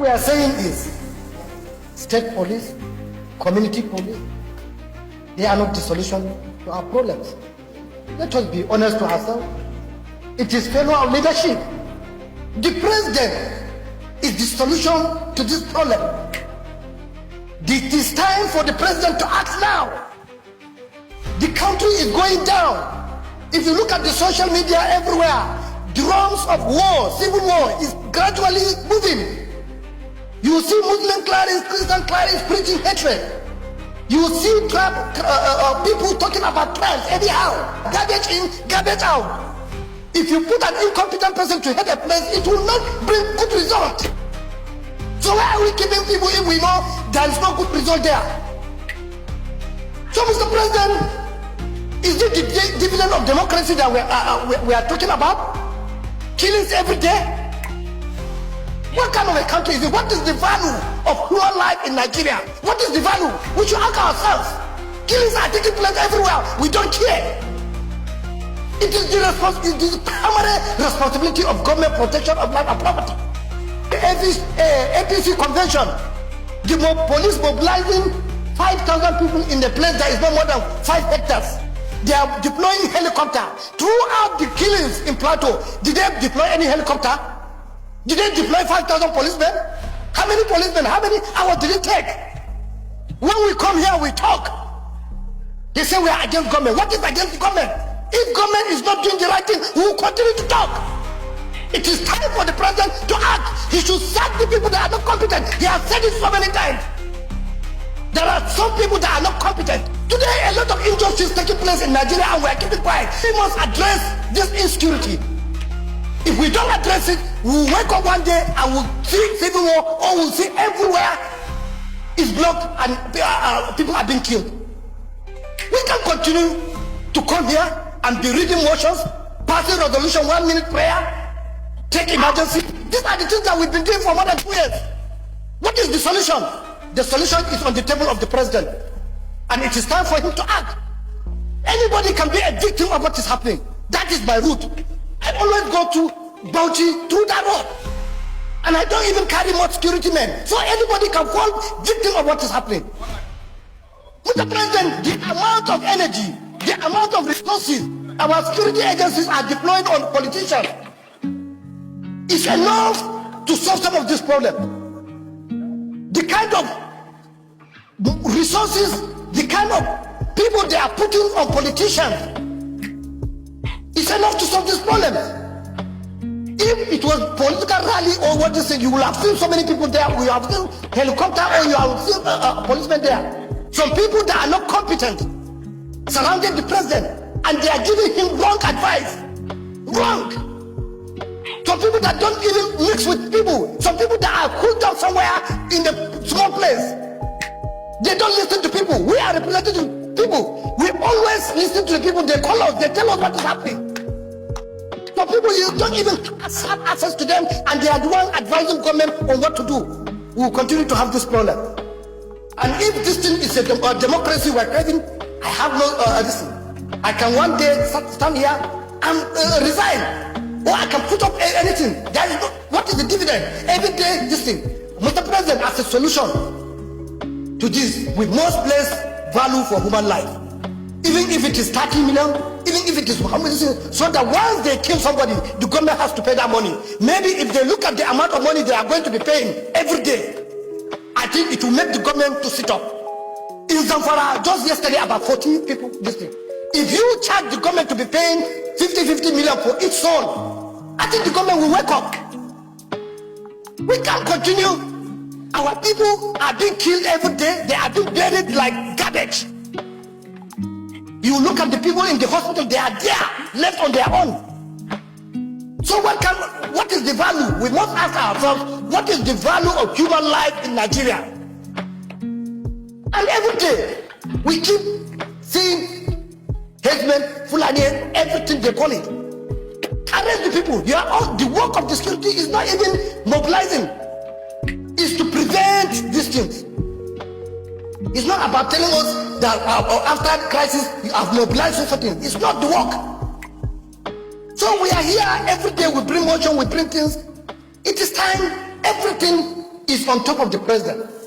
we are saying is state police, community police, they are not the solution to our problems. Let us be honest to ourselves. It is failure of leadership. The president is the solution to this problem. It is time for the president to act now. The country is going down. If you look at the social media everywhere, drums of war, civil war is gradually moving. You see Muslim clerics, Christian clerics preaching hatred. You see people talking about tribes anyhow, garbage in, garbage out. If you put an incompetent person to head a place, it will not bring good result. So why are we keeping people if we know there is no good result there? So Mr. President, is it the dividend of democracy that we are talking about? Killings every day? What kind of a country is it? What is the value of human life in Nigeria? What is the value? We should ask ourselves. Killings are taking place everywhere. We don't care. It is the primary responsibility of government protection of life and property. The APC convention, the police mobilizing 5,000 people in a place that is no more than 5 hectares. They are deploying helicopter. Throughout the killings in Plateau, did they deploy any helicopter? Did they deploy 5,000 policemen? How many policemen? How many hours did it take? When we come here, we talk. They say we are against government. What is against the government? If government is not doing the right thing, we will continue to talk. It is time for the president to act. He should sack the people that are not competent. He has said it so many times. There are some people that are not competent. Today, a lot of injustice taking place in Nigeria and we are keeping quiet. We must address this insecurity. If we don't address it, we'll wake up one day and we'll see civil war, or we'll see everywhere is blocked and people are being killed. We can continue to come here and be reading motions, passing resolution, 1-minute prayer, take emergency. These are the things that we've been doing for more than 2 years. What is the solution? The solution is on the table of the president, and it is time for him to act. Anybody can be a victim of what is happening. That is my route. I always go to Bauchi through that road, and I don't even carry more security men, so anybody can fall victim of what is happening. Mr. President, the amount of energy, the amount of resources our security agencies are deploying on politicians is enough to solve some of this problem. The kind of resources, the kind of people they are putting on politicians is enough to solve this problem. If it was political rally or what they say, you will have seen so many people there. You have seen helicopter or you have seen policemen there. Some people that are not competent surrounded the president and they are giving him wrong advice. Wrong. Some people that don't even mix with people. Some people that are cooled down somewhere in a small place. They don't listen to people. We are representing people. We always listen to the people. They call us. They tell us what is happening. Some people, you don't even have access to them, and they are the one advising government on what to do. We will continue to have this problem. And if this thing is a democracy we're creating, I have no listen. I can one day stand here and resign, or I can put up anything. There is no, what is the dividend? Every day, this thing. Mr. President, as a solution to this, we must place value for human life. Even if it is 30 million, even if it is how many, so that once they kill somebody, the government has to pay that money. Maybe if they look at the amount of money they are going to be paying every day, I think it will make the government to sit up. In Zamfara, just yesterday, about 40 people listening. If you charge the government to be paying 50 million for each soul, I think the government will wake up. We can't continue. Our people are being killed every day. They are being buried like garbage. You look at the people in the hospital, they are there, left on their own. So what is the value? We must ask ourselves, what is the value of human life in Nigeria? And every day, we keep seeing headsmen, Fulani, everything they call it. Arrest the people. The work of the security is not even mobilizing. It's to prevent these things. It's not about telling us that after crisis you have mobilized for something. It's not the work. So we are here every day. We bring motion, we bring things. It is time everything is on top of the president.